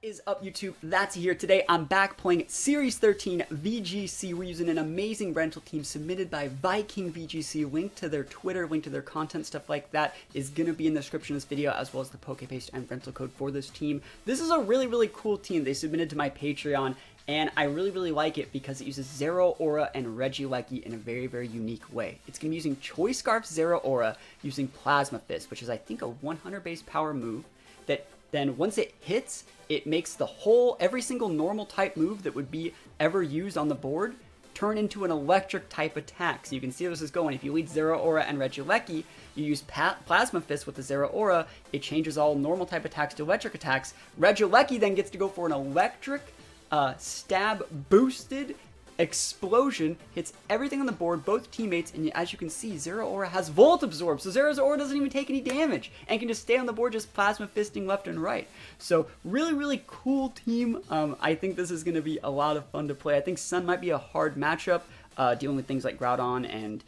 Is up, YouTube? That's here. Today I'm back playing Series 13 VGC. We're using an amazing rental team submitted by Viking VGC. Link to their Twitter, link to their content, stuff like that is going to be in the description of this video, as well as the PokePaste and rental code for this team. This is a really cool team they submitted to my Patreon, and I really like it because it uses Zeraora and Regieleki in a very unique way. It's going to be using Choice Scarf Zeraora using Plasma Fist, which is I think a 100 base power move that then once it hits, it makes every single normal type move that would be ever used on the board turn into an electric type attack. So you can see how this is going. If you lead Zeraora and Regieleki, you use Plasma Fist with the Zeraora, it changes all normal type attacks to electric attacks. Regieleki then gets to go for an electric stab boosted explosion, hits everything on the board, both teammates, and as you can see, Zeraora has Volt Absorb, so Zeraora doesn't even take any damage, and can just stay on the board just plasma fisting left and right. So really cool team. I think this is going to be a lot of fun to play. I think Sun might be a hard matchup, dealing with things like Groudon and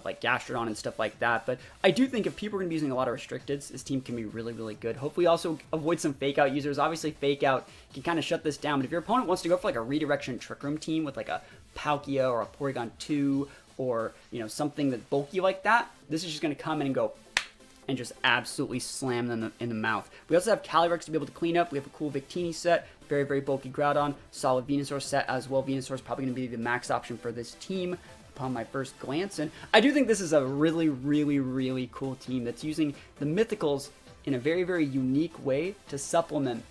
like Gastrodon and stuff like that, but I do think if people are going to be using a lot of restricteds, this team can be really good. Hopefully also avoid some fake out users. Obviously fake out can kind of shut this down, but if your opponent wants to go for like a redirection Trick Room team with like a Palkia or a Porygon 2 or something that's bulky like that, this is just going to come in and go and just absolutely slam them in the mouth. We also have Calyrex to be able to clean up. We have a cool Victini set, very bulky Groudon, solid Venusaur set as well. Venusaur is probably going to be the max option for this team upon my first glance, and I do think this is a really cool team that's using the Mythicals in a very unique way to supplement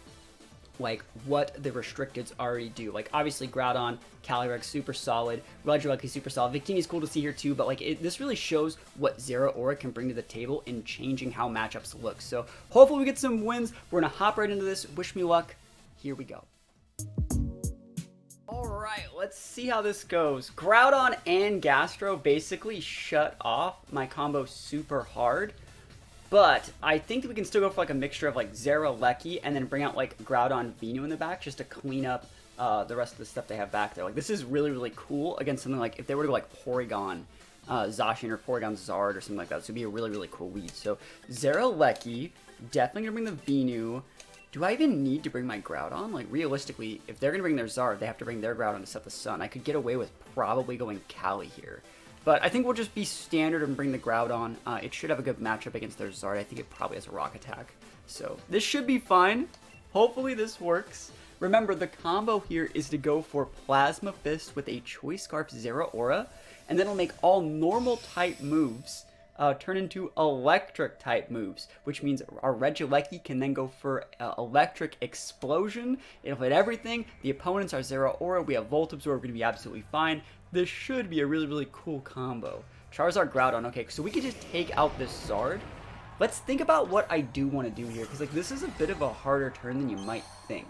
like what the restricteds already do. Like obviously Groudon, Calyrex super solid, Regieleki super solid, Victini's cool to see here too, but like this really shows what Zeraora can bring to the table in changing how matchups look. So hopefully we get some wins. We're gonna hop right into this. Wish me luck. Here we go. Alright, let's see how this goes. Groudon and Gastro basically shut off my combo super hard, but I think that we can still go for like a mixture of like Zeraora and then bring out like Groudon Venu in the back just to clean up the rest of the stuff they have back there. Like this is really cool against something like if they were to go like Porygon Zacian or Porygon Zard or something like that. This would be a really cool lead. So Zeraora, definitely gonna bring the Venu. Do I even need to bring my Groudon? Like, realistically, if they're going to bring their Zard, they have to bring their Groudon to set the sun. I could get away with probably going Cali here. But I think we'll just be standard and bring the Groudon. It should have a good matchup against their Zard. I think it probably has a Rock Attack. So, this should be fine. Hopefully this works. Remember, the combo here is to go for Plasma Fist with a Choice Scarf Zeraora, and then it'll make all normal type moves turn into electric type moves, which means our Regieleki can then go for electric explosion. It'll hit everything. The opponents are Zeraora. We have Volt Absorb. We're going to be absolutely fine. This should be a really cool combo. Charizard Groudon. Okay, so we could just take out this Zard. Let's think about what I do want to do here, because like this is a bit of a harder turn than you might think.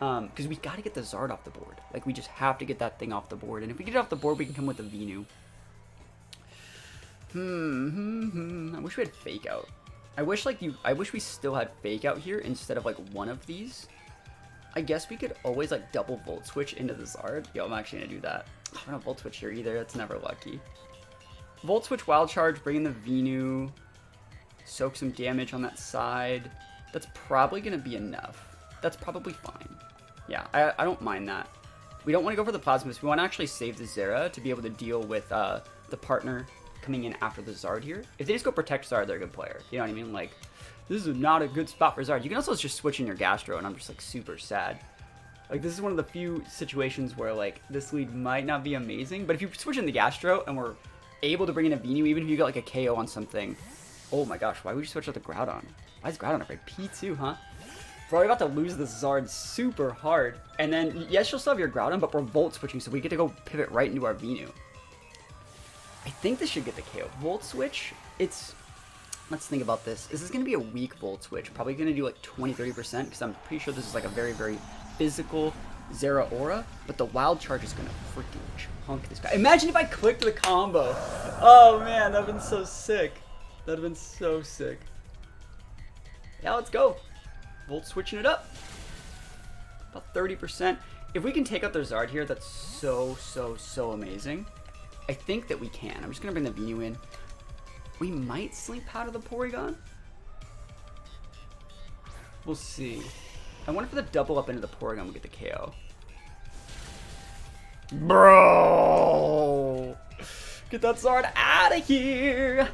Because we got to get the Zard off the board. Like we just have to get that thing off the board, and if we get it off the board, we can come with the Venu. I wish we had Fake Out. I wish we still had Fake Out here instead of like one of these. I guess we could always like double Volt Switch into the Zard. Yo, I'm actually gonna do that. I don't have Volt Switch here either. That's never lucky. Volt Switch, Wild Charge, bring in the Venu, soak some damage on that side. That's probably gonna be enough. That's probably fine. Yeah, I don't mind that. We don't want to go for the Plasmas. We want to actually save the Zera to be able to deal with the partner coming in after the Zard here. If they just go Protect Zard, they're a good player. You know what I mean? Like, this is not a good spot for Zard. You can also just switch in your Gastro, and I'm just like super sad. Like, this is one of the few situations where like this lead might not be amazing, but if you switch in the Gastro and we're able to bring in a Venu, even if you got like a KO on something, oh my gosh, why would you switch out the Groudon? Why is Groudon afraid? P2, huh? We're about to lose the Zard super hard, and then yes, you'll still have your Groudon, but we're Volt Switching, so we get to go pivot right into our Venu. I think this should get the KO. Volt Switch, let's think about this. Is this going to be a weak Volt Switch? Probably going to do like 20-30%, because I'm pretty sure this is like a very physical Zeraora, but the Wild Charge is going to freaking chunk this guy. Imagine if I clicked the combo. Oh man, that would have been so sick. That would have been so sick. Yeah, let's go. Volt Switching it up. About 30%. If we can take out their Zard here, that's so amazing. I think that we can. I'm just going to bring the Venu in. We might Slink Powder the Porygon. We'll see. I wonder if the double up into the Porygon will get the KO. Bro! Get that Zard out of here!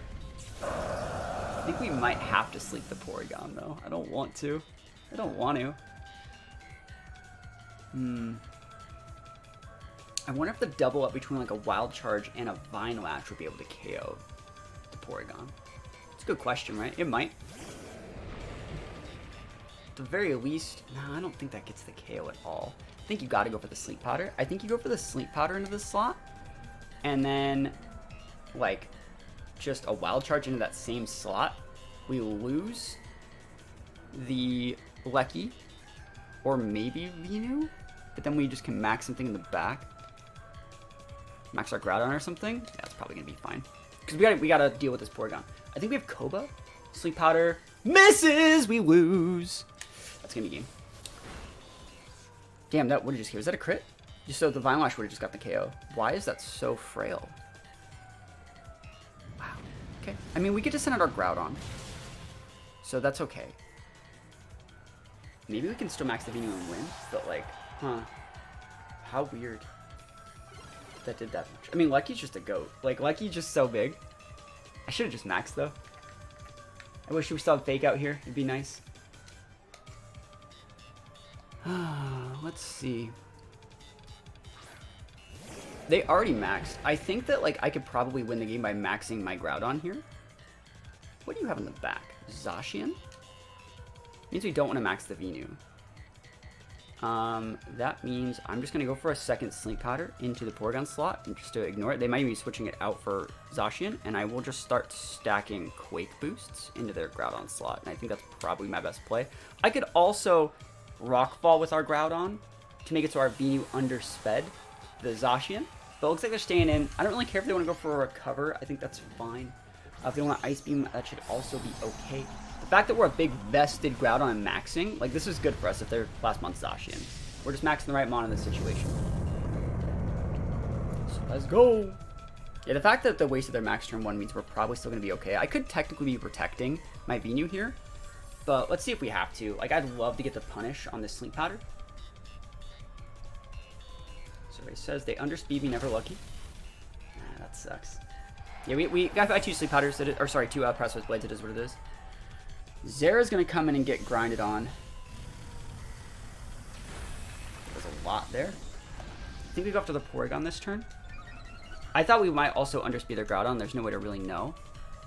I think we might have to sleep the Porygon, though. I don't want to. I don't want to. I wonder if the double up between like a Wild Charge and a Vine Lash would be able to KO the Porygon. It's a good question, right? It might. At the very least, no, I don't think that gets the KO at all. I think you got to go for the Sleep Powder. I think you go for the Sleep Powder into this slot, and then like just a Wild Charge into that same slot. We lose the Lecky, or maybe Venu, but then we just can max something in the back. Max our Groudon or something. Yeah, that's probably gonna be fine. Because we gotta deal with this Porygon. I think we have Koba. Sleep Powder misses. We lose. That's gonna be game. Damn, that would have just killed. Was that a crit? Just so the Vine Lash would have just got the KO. Why is that so frail? Wow. Okay. I mean, we get to send out our Groudon, so that's okay. Maybe we can still max the Venu and win, but like, huh? How weird. That did that much. I mean, Lucky's just a goat. Like, Lucky's just so big. I should have just maxed, though. I wish we still had Fake out here. It'd be nice. Let's see. They already maxed. I think that, like, I could probably win the game by maxing my Groudon here. What do you have in the back? Zacian? Means we don't want to max the Venu. That means I'm just going to go for a second Sleep Powder into the Porygon slot and just to ignore it. They might be switching it out for Zacian, and I will just start stacking Quake boosts into their Groudon slot, and I think that's probably my best play. I could also Rock Fall with our Groudon to make it so our Venu undersped the Zacian, but it looks like they're staying in. I don't really care if they want to go for a Recover. I think that's fine. If they want to Ice Beam, that should also be okay. The fact that we're a big vested Groudon and maxing, like, this is good for us if they're last month's Zacian. We're just maxing the right mon in this situation. So let's go. Yeah, the fact that the wasted their max turn 1 means we're probably still going to be okay. I could technically be protecting my Venu here, but let's see if we have to. Like, I'd love to get the punish on this Sleep Powder. So it says they underspeed me, never lucky. That sucks. Yeah, we got 2 Sleep Powders, or sorry, 2 Precipice Blades, it is what it is. Zera's going to come in and get grinded on. There's a lot there. I think we go after the Porygon this turn. I thought we might also underspeed their Groudon. There's no way to really know.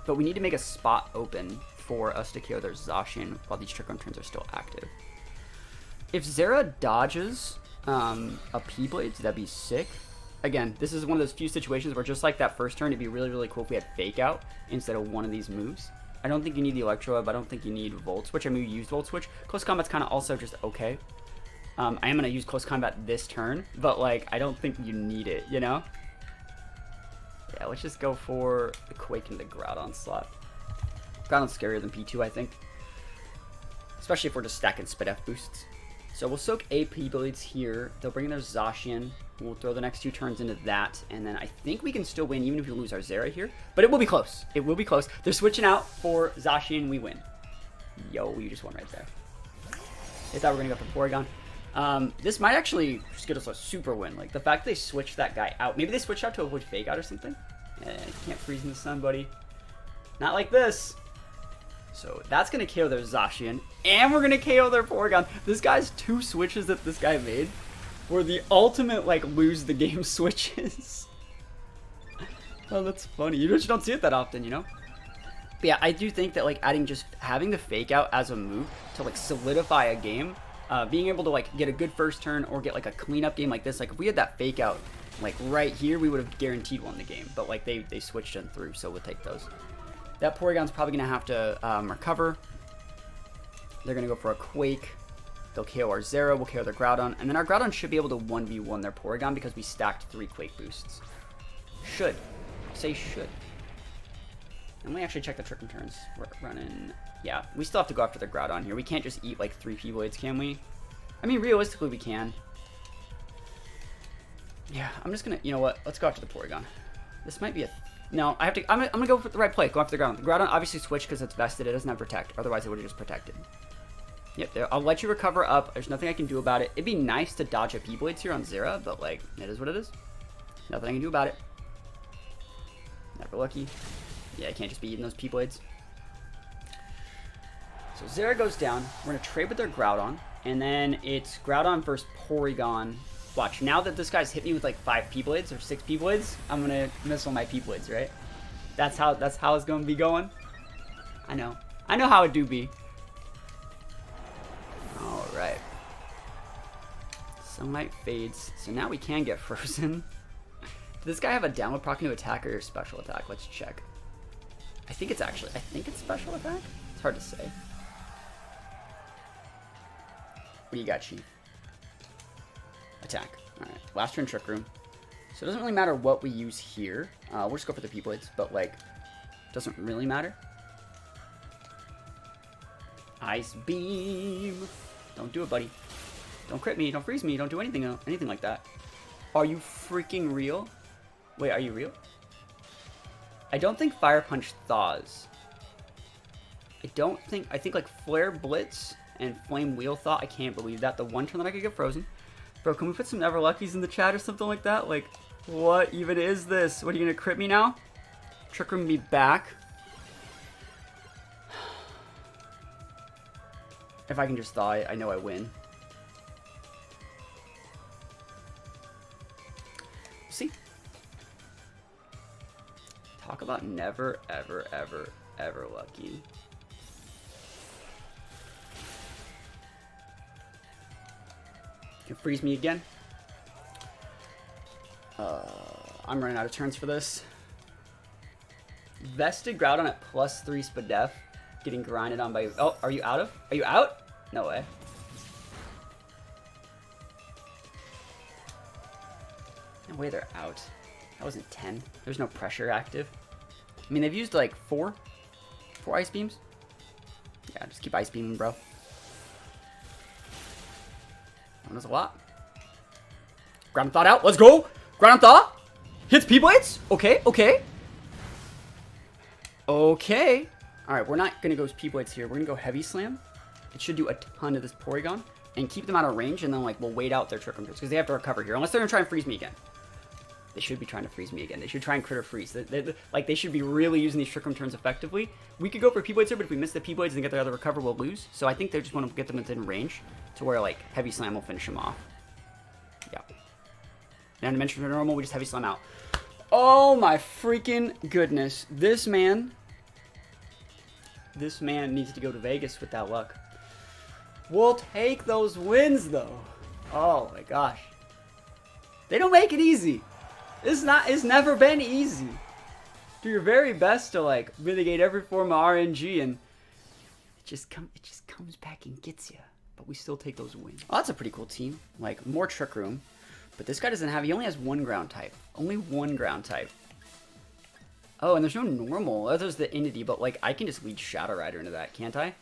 But we need to make a spot open for us to KO their Zacian while these Trick Room turns are still active. If Zera dodges a P-Blades, that'd be sick. Again, this is one of those few situations where just like that first turn, it'd be really, really cool if we had Fake Out instead of one of these moves. I don't think you need the Electro Web. I don't think you need Volt Switch. I mean, you used Volt Switch. Close Combat's kind of also just okay. I am going to use Close Combat this turn, but, like, I don't think you need it, you know? Yeah, let's just go for the Quake in the Groudon slot. Groudon's scarier than P2, I think. Especially if we're just stacking Spit F boosts. So we'll soak AP Blades here. They'll bring in their Zacian. We'll throw the next 2 turns into that, and then I think we can still win even if we lose our Zera here. But it will be close. It will be close. They're switching out for Zacian. We win. Yo, you just won right there. They thought we were going to go for Porygon. This might actually just get us a super win. Like, the fact they switched that guy out. Maybe they switched out to avoid Fake Out or something. You can't freeze in the sun, buddy. Not like this. So that's going to KO their Zacian, and we're going to KO their Porygon. This guy's 2 switches that this guy made were the ultimate, like, lose the game switches. Oh, that's funny. You just don't see it that often, you know? But yeah, I do think that, like, having the Fake Out as a move to, like, solidify a game, being able to, like, get a good first turn or get, like, a cleanup game like this, like, if we had that Fake Out, like, right here, we would have guaranteed won the game. But, like, they switched them through, so we'll take those. That Porygon's probably going to have to recover. They're going to go for a Quake. They'll KO our Zera, we'll KO their Groudon, and then our Groudon should be able to 1v1 their Porygon because we stacked 3 Quake boosts. Should. I'll say should. And let me actually check the Trick Room turns. We're running... Yeah, we still have to go after the Groudon here. We can't just eat like 3 P-Blades, can we? I mean, realistically, we can. Yeah, I'm just gonna... You know what? Let's go after the Porygon. This might be a... No, I have to... I'm gonna go for the right play. Go after the Groudon. The Groudon obviously switched because it's vested. It doesn't have Protect. Otherwise, it would have just protected. Yep, I'll let you recover up. There's nothing I can do about it. It'd be nice to dodge a P-Blades here on Zera, but, like, it is what it is. Nothing I can do about it. Never lucky. Yeah, I can't just be eating those P-Blades. So Zera goes down. We're going to trade with their Groudon. And then it's Groudon versus Porygon. Watch, now that this guy's hit me with like 5 P-Blades or 6 P-Blades, I'm going to missile my P-Blades, right? That's how it's going to be going. I know how it do be. Alright. Sunlight fades. So now we can get frozen. Does this guy have a downward proc to attack or special attack? Let's check. I think it's special attack? It's hard to say. What do you got, Chief? Attack. Alright. Last turn Trick Room. So it doesn't really matter what we use here. We'll just go for the P-Blades, but like, doesn't really matter. Ice Beam. Don't do it, buddy. Don't crit me. Don't freeze me. Don't do anything like that. Are you freaking real? Wait, are you real? I don't think Fire Punch thaws. I think like Flare Blitz and Flame Wheel Thaw. I can't believe that. The one turn that I could get frozen. Bro, can we put some Never Luckies in the chat or something like that? Like, what even is this? What, are you gonna crit me now? Trick Room me back. If I can just thaw it, I know I win. See? Talk about never, ever, ever, ever lucky. You can freeze me again. I'm running out of turns for this. Vested Groudon at +3 Spadef. Getting grinded on by... Oh, are you out of? Are you out? No way. No way they're out. That wasn't 10. There's no pressure active. I mean, they've used like 4 Ice Beams. Yeah, just keep Ice Beaming, bro. That was a lot. Ground Thought out. Let's go. Ground Thought. Hits P-Blades. Okay, okay. Okay. Alright, we're not going to go P-Blades here. We're going to go Heavy Slam. It should do a ton of this Porygon. And keep them out of range, and then like we'll wait out their Trick Room because they have to recover here. Unless they're going to try and freeze me again. They should be trying to freeze me again. They should try and critter freeze. They should be really using these Trick Room turns effectively. We could go for P-Blades here, but if we miss the P-Blades and get their other recover, we'll lose. So I think they just want to get them within range to where like Heavy Slam will finish them off. Yeah. And Dimension normal, we just Heavy Slam out. Oh my freaking goodness. This man needs to go to Vegas with that luck. We'll take those wins though. Oh my gosh. They don't make it easy. It's never been easy. Do your very best to like mitigate every form of RNG, and it just comes back and gets you. But we still take those wins. Oh, that's a pretty cool team. Like more Trick Room, but this guy doesn't have. He only has 1 ground type. Only 1 ground type. Oh, and there's no normal. There's the Entity, but like I can just lead Shadow Rider into that, can't I?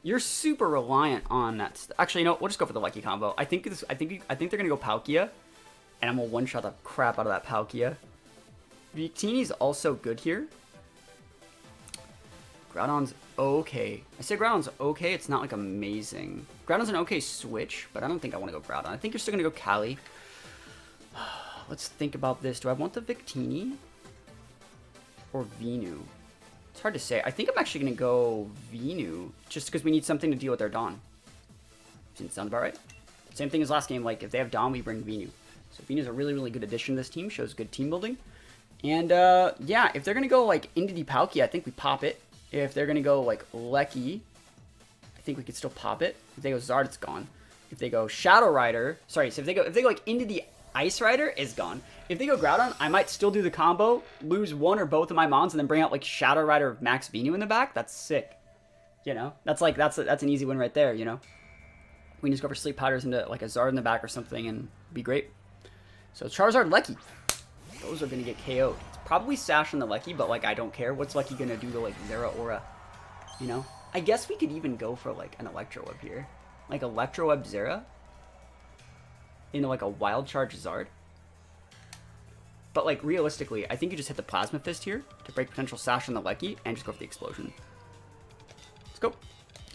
You're super reliant on that. Actually, you know, we'll just go for the lucky combo. I think they're gonna go Palkia, and I'm gonna one-shot the crap out of that Palkia. Victini's also good here. Groudon's okay. I say Groudon's okay. It's not like amazing. Groudon's an okay switch, but I don't think I want to go Groudon. I think you're still gonna go Cali. Let's think about this. Do I want the Victini or Venu? It's hard to say. I think I'm actually going to go Venu, just because we need something to deal with their Dawn. Doesn't sound about right. Same thing as last game. Like, if they have Dawn, we bring Venu. So Venu's a really, really good addition to this team. Shows good team building. And, yeah, if they're going to go, like, Entity Palkia, I think we pop it. If they're going to go, like, Leki, I think we could still pop it. If they go Zard, it's gone. If they go Shadow Rider... Sorry, so if they go like, Entity Ice Rider, is gone. If they go Groudon, I might still do the combo, lose 1 or both of my Mons, and then bring out like Shadow Rider Max Venu in the back. That's sick. You know? That's an easy win right there, you know? We can just go for Sleep Powders into like a Zard in the back or something and be great. So Charizard Leki. Those are going to get KO'd. It's probably Sash on the Leki, but like I don't care. What's Leki going to do to like Zeraora? You know? I guess we could even go for like an Electro Web here. Like Electro Web Zera into like a Wild Charge Zard. But like realistically, I think you just hit the Plasma Fist here to break potential Sash on the Leki and just go for the Explosion. Let's go.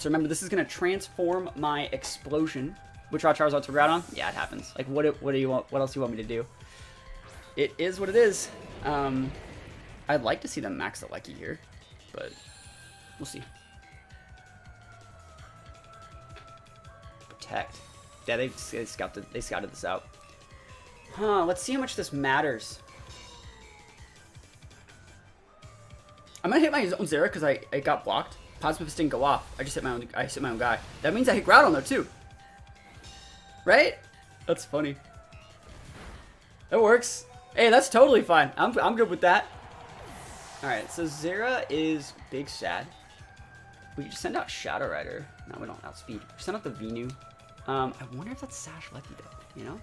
So remember, this is going to transform my Explosion. Which Raw Charizard to Groudon? Yeah, it happens. Like, what do you want? What else do you want me to do? It is what it is. I'd like to see them max the Lucky here, but we'll see. Protect. Yeah, they scouted this out. Huh, let's see how much this matters. I'm gonna hit my own Zera because I got blocked. Plasma Fist didn't go off. I hit my own guy. That means I hit Groudon though too. Right? That's funny. That works. Hey, that's totally fine. I'm good with that. Alright, so Zera is big sad. We just send out Shadow Rider. No, we don't outspeed. Send out the Venu. I wonder if that's Sash Lucky though, you know?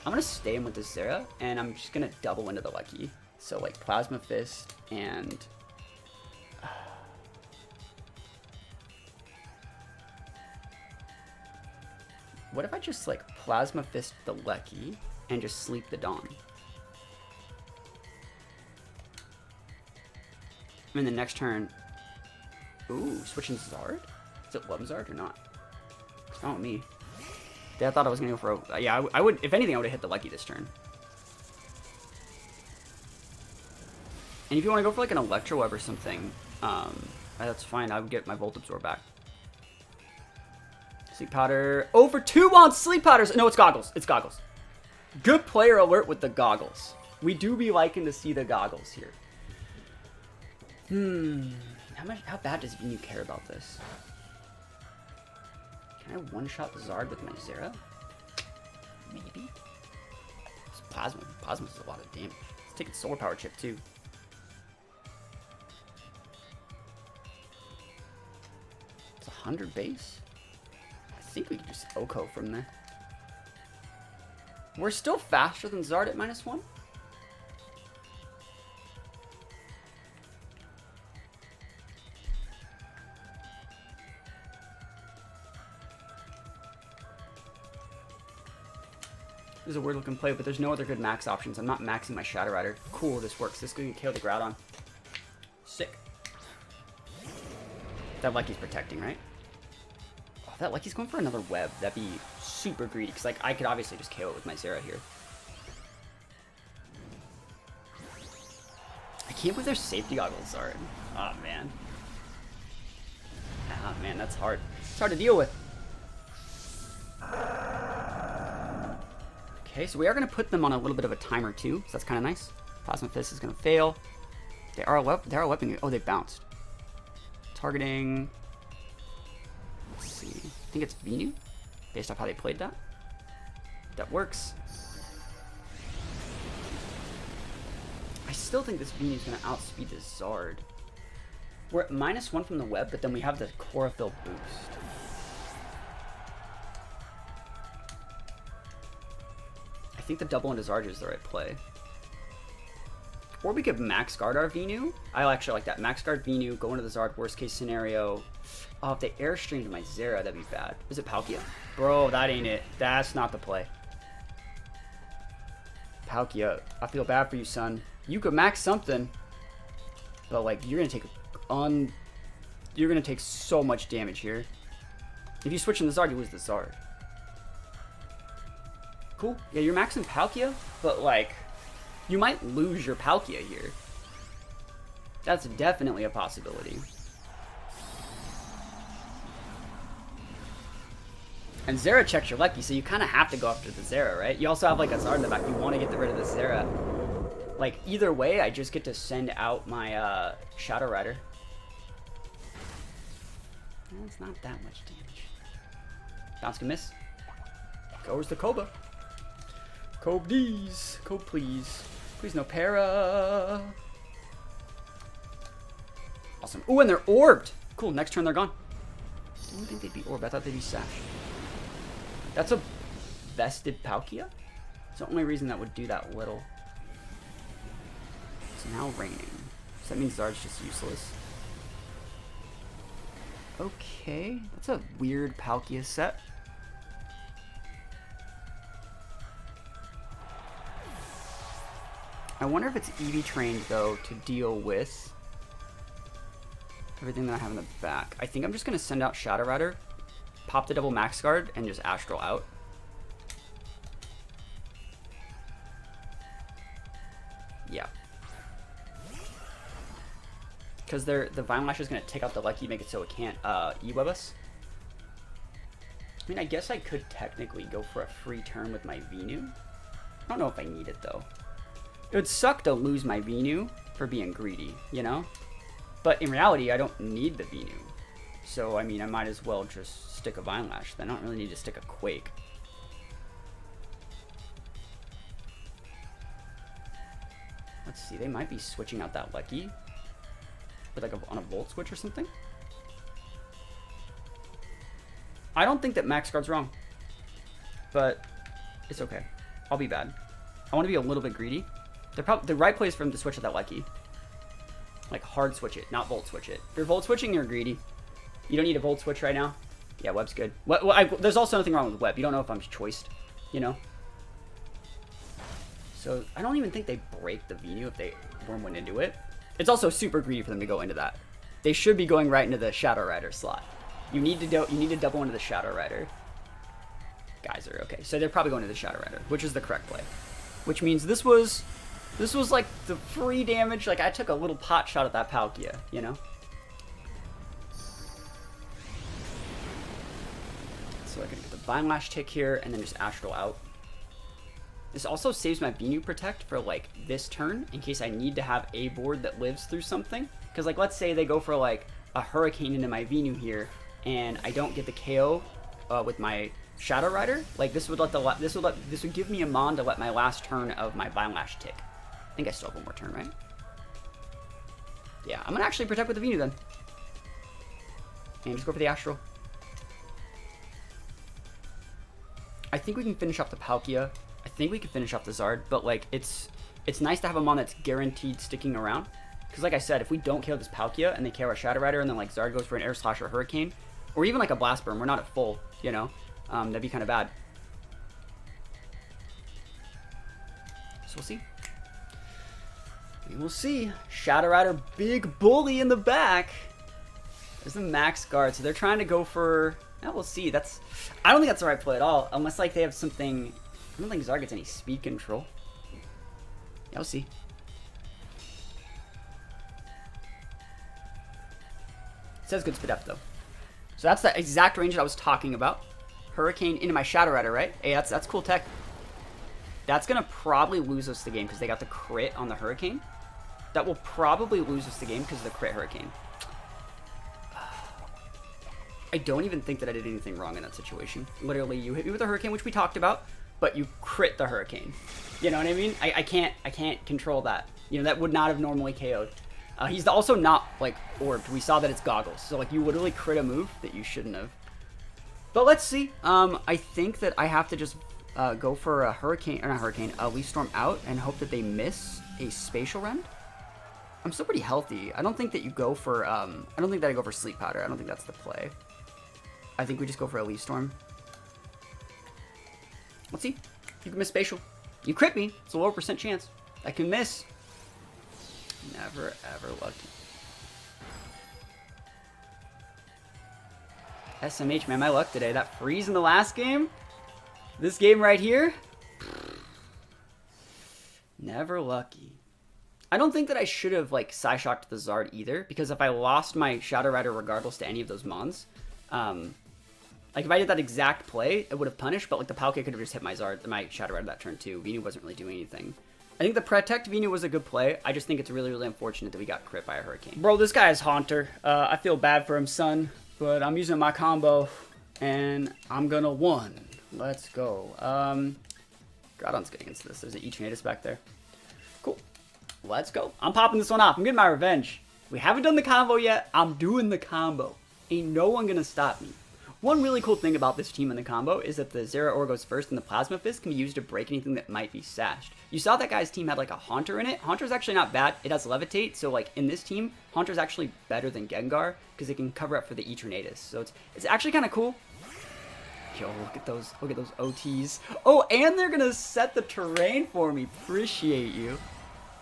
I'm gonna stay in with this Zera, and I'm just gonna double into the Lucky. So like Plasma Fist and what if I just like Plasma Fist the Lucky and just sleep the Dawn? I mean, the next turn. Ooh, switching Zard? Is it Love Zard or not? It's not me. Yeah, I thought I was gonna go for a. Yeah, I would. If anything, I would have hit the Lucky this turn. And if you want to go for like an Electro Web or something, that's fine. I would get my Volt Absorb back. Sleep Powder. Over 2 on Sleep Powders. No, it's Goggles. It's Goggles. Good player alert with the Goggles. We do be liking to see the Goggles here. How bad does Venu care about this? Can I one-shot the Zard with my Zera? Maybe. It's Plasma. Plasma does a lot of damage. Let's take its Solar Power chip too. It's 100 base. I think we can just Oko from there. We're still faster than Zard at -1. This is a weird looking play, but there's no other good max options. I'm not maxing my Shadow Rider. Cool, this works. This can kill the Groudon. Sick. That Lucky's protecting, right? Oh, that Lucky's going for another web. That'd be super greedy, because like I could obviously just KO it with my Zera here. I can't believe there's safety goggles, Zard. Oh man. Ah man, that's hard. It's hard to deal with. Okay, so we are going to put them on a little bit of a timer too, so that's kind of nice. Plasma Fist is going to fail. They are weaponing. Oh, they bounced. Targeting. Let's see. I think it's Venu, based off how they played that. That works. I still think this Venu is going to outspeed this Zard. We're at -1 from the web, but then we have the Chlorophyll boost. I think the double into Zard is the right play. Or we could max guard our Venu. I actually like that. Max guard Venu, go into the Zard, worst case scenario. Oh, if they airstreamed my Zera, that'd be bad. Is it Palkia? Bro, that ain't it. That's not the play. Palkia, I feel bad for you, son. You could max something, but like you're gonna take so much damage here. If you switch in the Zard, you lose the Zard. Cool. Yeah, you're maxing Palkia, but like, you might lose your Palkia here. That's definitely a possibility. And Zera checks your Lucky, so you kind of have to go after the Zera, right? You also have like a Zard in the back. You want to get rid of the Zera. Like, either way, I just get to send out my Shadow Rider. Well, it's not that much damage. Bounce can miss. Goes the Koba. Cobe these. Cobe, please. Please no para. Awesome. Ooh, and they're orbed. Cool, next turn they're gone. I didn't think they'd be orbed. I thought they'd be Sash. That's a vested Palkia? It's the only reason that would do that little. It's now raining. So that means Zard's just useless. Okay, that's a weird Palkia set. I wonder if it's EV trained though to deal with everything that I have in the back. I think I'm just going to send out Shadow Rider, pop the double max guard, and just Astral out. Yeah. Because the Vine Lash is going to take out the Lucky, make it so it can't E-web us. I mean, I guess I could technically go for a free turn with my Venu. I don't know if I need it, though. It would suck to lose my Venu for being greedy, you know? But in reality, I don't need the Venu. So, I mean, I might as well just stick a Vine Lash. Then I don't really need to stick a Quake. Let's see, they might be switching out that Lucky. With like on a Volt Switch or something. I don't think that Max Guard's wrong. But it's okay. I'll be bad. I want to be a little bit greedy. The right place for him to switch at that Lucky. Like hard switch it, not Volt Switch it. If you're Volt Switching, you're greedy. You don't need a Volt Switch right now. Yeah, Web's good. There's also nothing wrong with Web. You don't know if I'm choiced, you know? So I don't even think they break the Venu if they went into it. It's also super greedy for them to go into that. They should be going right into the Shadow Rider slot. You need to double into the Shadow Rider. Geyser, okay. So they're probably going to the Shadow Rider, which is the correct play. Which means this was like the free damage. Like I took a little pot shot at that Palkia, you know? So I can get the Vine Lash tick here and then just Astral out. This also saves my Venu Protect for like this turn in case I need to have a board that lives through something. Because like let's say they go for like a Hurricane into my Venu here and I don't get the KO with my Shadow Rider. Like this would give me a mon to let my last turn of my Vine Lash tick. I think I still have one more turn, right? Yeah, I'm gonna actually protect with the Venu then. And just go for the Astral. I think we can finish off the Palkia. I think we can finish off the Zard, but like it's nice to have a mon that's guaranteed sticking around. Because like I said, if we don't KO this Palkia and they KO our Shadow Rider and then like Zard goes for an Air Slash or Hurricane, or even like a Blast Burn, we're not at full, you know? That'd be kind of bad. So we'll see. We will see. Shadow Rider, big bully in the back. There's the Max Guard, so they're trying to go for... Yeah, we'll see. I don't think that's the right play at all, unless like they have something... I don't think Zard gets any speed control. Yeah, we'll see. It says good speed up though. So that's the exact range that I was talking about. Hurricane into my Shadow Rider, right? Hey, that's cool tech. That's gonna probably lose us the game because they got the crit on the Hurricane. That will probably lose us the game because of the crit Hurricane. I don't even think that I did anything wrong in that situation. Literally, you hit me with a Hurricane, which we talked about, but you crit the Hurricane. You know what I mean? I can't control that. You know, that would not have normally KO'd. He's also not, like, orbed. We saw that it's goggles. So, like, you literally crit a move that you shouldn't have. But let's see. I think that I have to just go for a Hurricane, or not Hurricane, a Leaf Storm out and hope that they miss a Spatial Rend. I'm still pretty healthy. I don't think that you go for, I don't think that I go for Sleep Powder. I don't think that's the play. I think we just go for a Leaf Storm. Let's see. You can miss Spatial. You crit me. It's a lower % chance. I can miss. Never, ever lucky. SMH, man, my luck today. That freeze in the last game. This game right here. Never lucky. I don't think that I should have, like, Psyshocked the Zard either, because if I lost my Shadow Rider regardless to any of those mons, like, if I did that exact play, it would have punished, but, like, the Palkia could have just hit my Zard, my Shadow Rider that turn, too. Venu wasn't really doing anything. I think the Protect Venu was a good play. I just think it's really, really unfortunate that we got crit by a Hurricane. Bro, this guy is Haunter. I feel bad for him, son, but I'm using my combo, and I'm gonna win. Let's go. Groudon's getting into this. There's an Eternatus back there. Cool. Let's go. I'm popping this one off. I'm getting my revenge. We haven't done the combo yet. I'm doing the combo. Ain't no one gonna stop me. One really cool thing about this team in the combo is that the Zeraora goes first and the Plasma Fist can be used to break anything that might be sashed. You saw that guy's team had like a Haunter in it. Haunter's actually not bad. It has Levitate, so like in this team, Haunter's actually better than Gengar because it can cover up for the Eternatus. So it's actually kind of cool. Yo, look at those OTs. Oh, and they're gonna set the terrain for me. Appreciate you.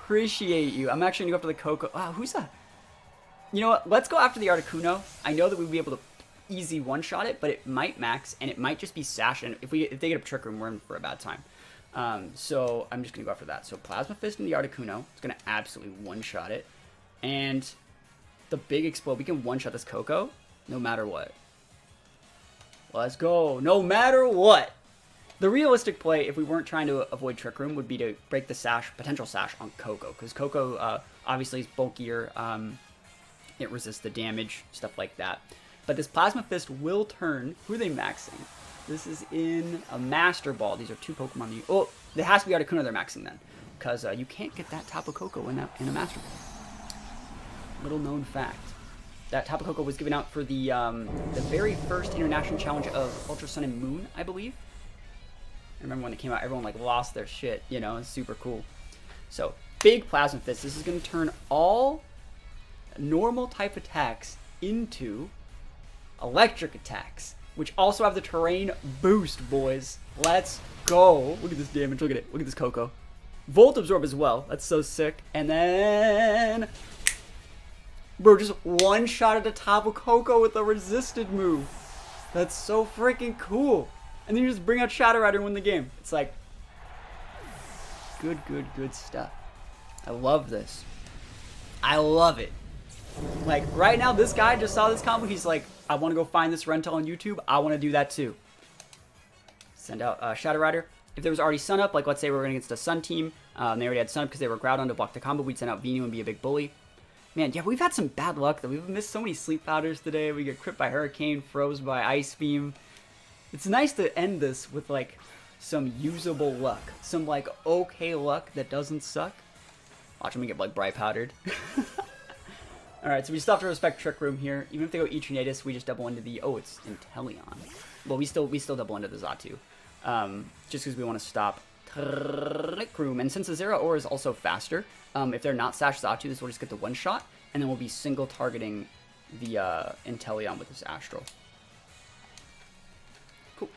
Appreciate you. I'm actually gonna go for the Coco. Wow, who's You know what? Let's go after the Articuno. I know that we'd be able to easy one-shot it, but it might max, and it might just be Sash, and if they get a Trick Room, we're in for a bad time. So I'm just going to go after that. So Plasma Fist and the Articuno. It's going to absolutely one-shot it. And the big explode. We can one-shot this Coco no matter what. Let's go. No matter what. The realistic play, if we weren't trying to avoid Trick Room, would be to break the Sash, potential Sash on Coco. Because Coco obviously is bulkier. It resists the damage, stuff like that. But this Plasma Fist will turn. Who are they maxing? This is in a Master Ball. These are two Pokemon. Oh, it has to be Articuno they're maxing then. Because you can't get that Tapu Koko in a Master Ball. Little known fact. That Tapu Koko was given out for the very first International Challenge of Ultra Sun and Moon, I believe. I remember when it came out, everyone like lost their shit. You know, it's super cool. So, big Plasma Fist. This is going to turn all normal type attacks into electric attacks, which also have the terrain boost, boys. Let's go. Look at this damage. Look at it. Look at this Coco. Volt Absorb as well. That's so sick. And then, bro, just one-shot at a Tapu Koko with a resisted move. That's so freaking cool. And then you just bring out Shadow Rider and win the game. It's like, good stuff. I love this. I love it. Like, right now, this guy just saw this combo. He's like, I want to go find this rental on YouTube. I want to do that too. Send out Shadow Rider. If there was already Sun Up, like let's say we're going against a Sun team, they already had Sun Up because they were Groudon to block the combo, we'd send out Venu and be a big bully. Man, yeah, we've had some bad luck though. We've missed so many Sleep Powders today. We get crit by Hurricane, froze by Ice Beam. It's nice to end this with like some usable luck. Some like okay luck that doesn't suck. Watch me get like Bright Powdered. Alright, so we still have to respect Trick Room here. Even if they go Eternatus, we just double into the... Oh, it's Inteleon. Well, we still double into the Xatu. Just because we want to stop Trick Room. And since the Zeraora is also faster, if they're not Sash Xatu, this will just get the one-shot. And then we'll be single targeting the Inteleon with this Astral. Cool.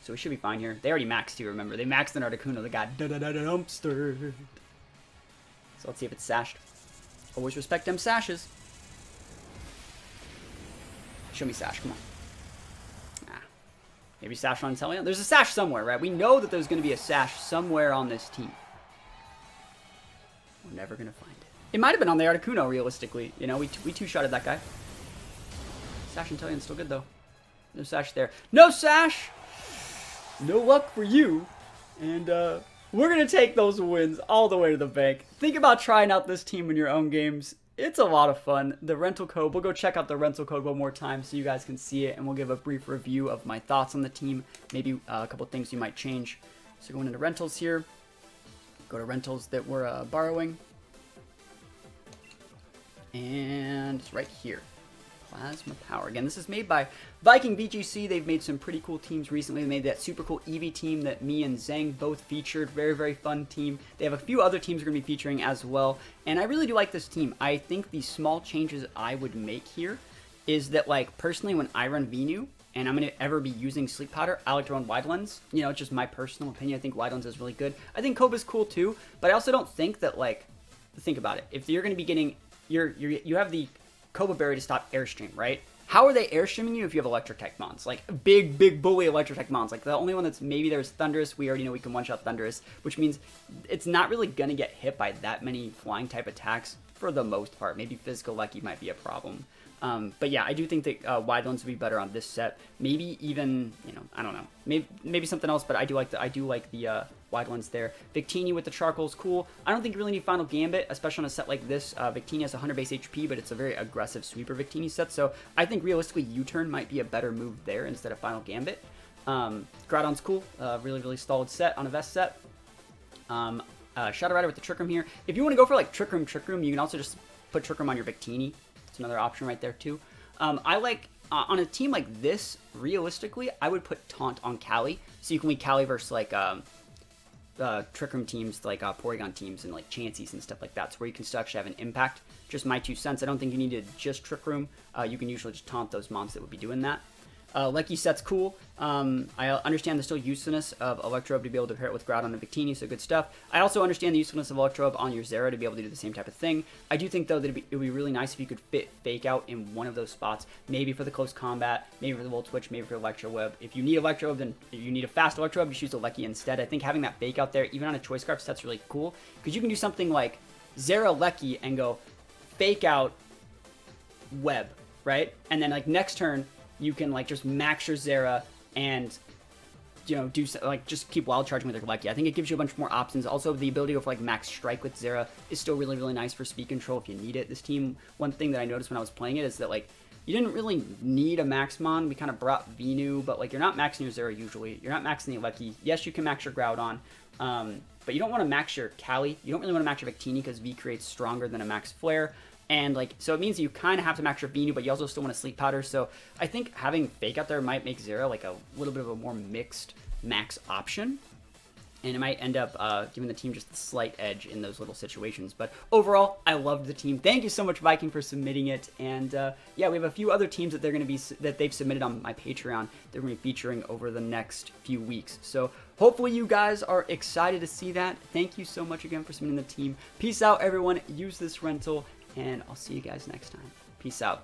So we should be fine here. They already maxed too, remember. They maxed an Articuno that got dumpstered. So let's see if it's Sashed. Always respect them Sashes. Show me Sash, come on. Ah. Maybe Sash on Inteleon? There's a Sash somewhere, right? We know that there's going to be a Sash somewhere on this team. We're never going to find it. It might have been on the Articuno, realistically. You know, we two-shotted that guy. Sash Inteleon's still good, though. No Sash there. No Sash! No luck for you. And, we're going to take those wins all the way to the bank. Think about trying out this team in your own games. It's a lot of fun. The rental code, we'll go check out the rental code one more time so you guys can see it, and we'll give a brief review of my thoughts on the team, maybe a couple things you might change. So going into rentals here, go to rentals that we're borrowing, and it's right here. Plasma Power. Again, this is made by Viking VGC. They've made some pretty cool teams recently. They made that super cool Eevee team that me and Zhang both featured. Very fun team. They have a few other teams we're going to be featuring as well. And I really do like this team. I think the small changes I would make here is that, like, personally, when I run Venu, and I'm going to ever be using Sleep Powder, I like to run Wide Lens. You know, it's just my personal opinion. I think Wide Lens is really good. I think Koba's cool too, but I also don't think that, like, think about it. If you're going to be getting, you have the Koba Berry to stop Airstream, right? How are they Airstreaming you if you have Electric Tech Mons? Like, big bully Electric Tech Mons. Like, the only one that's maybe there's Thundurus. We already know we can one-shot Thundurus, which means it's not really going to get hit by that many flying type attacks for the most part. Maybe Physical Lucky might be a problem. But yeah, I do think that Wide Lens would be better on this set. Maybe even, you know, I don't know. Maybe something else, but I do like the Wide Lens there. Victini with the charcoal is cool. I don't think you really need Final Gambit, especially on a set like this. Victini has 100 base HP, but it's a very aggressive sweeper Victini set, so I think realistically U-Turn might be a better move there instead of Final Gambit. Groudon's cool. Really solid set on a Vest set. Shadow Rider with the Trick Room here. If you want to go for like Trick Room, you can also just put Trick Room on your Victini. It's another option right there too. I like, on a team like this, realistically, I would put Taunt on Cali, so you can lead Cali versus like Trick Room teams, like Porygon teams and like Chanseys and stuff like that, so where you can still actually have an impact. Just my 2 cents. I don't think you need to just Trick Room. You can usually just taunt those mons that would be doing that. Leki set's cool. I understand the still usefulness of Electrode to be able to pair it with Groudon and Victini, so good stuff. I also understand the usefulness of Electrode on your Zeraora to be able to do the same type of thing. I do think, though, that it would be really nice if you could fit Fake Out in one of those spots, maybe for the close combat, maybe for the Volt Switch, maybe for Electro Web. If you need Electro Web, then if you need a fast Electro Web, just use the Leki instead. I think having that Fake Out there, even on a Choice Scarf set's really cool, because you can do something like Zeraora and go Fake Out Web, right? And then, like, next turn, you can, like, just max your Zeraora and, you know, do like just keep wild charging with your Leki. I think it gives you a bunch more options. Also, the ability to go for like max strike with Zeraora is still really, really nice for speed control if you need it. This team, one thing that I noticed when I was playing it is that like you didn't really need a Maxmon. We kind of brought Venu, but like you're not maxing your Zeraora usually. You're not maxing the Leki. Yes, you can max your Groudon, but you don't want to max your Cali. You don't really want to max your Victini because V creates stronger than a max Flare. And like, so it means you kind of have to max your Venu, but you also still want to Sleep Powder. So I think having Fake Out there might make Zeraora like a little bit of a more mixed max option. And it might end up giving the team just a slight edge in those little situations. But overall, I loved the team. Thank you so much, Viking, for submitting it. And yeah, we have a few other teams that they've submitted on my Patreon. They're going to be featuring over the next few weeks. So hopefully you guys are excited to see that. Thank you so much again for submitting the team. Peace out, everyone. Use this rental. And I'll see you guys next time. Peace out.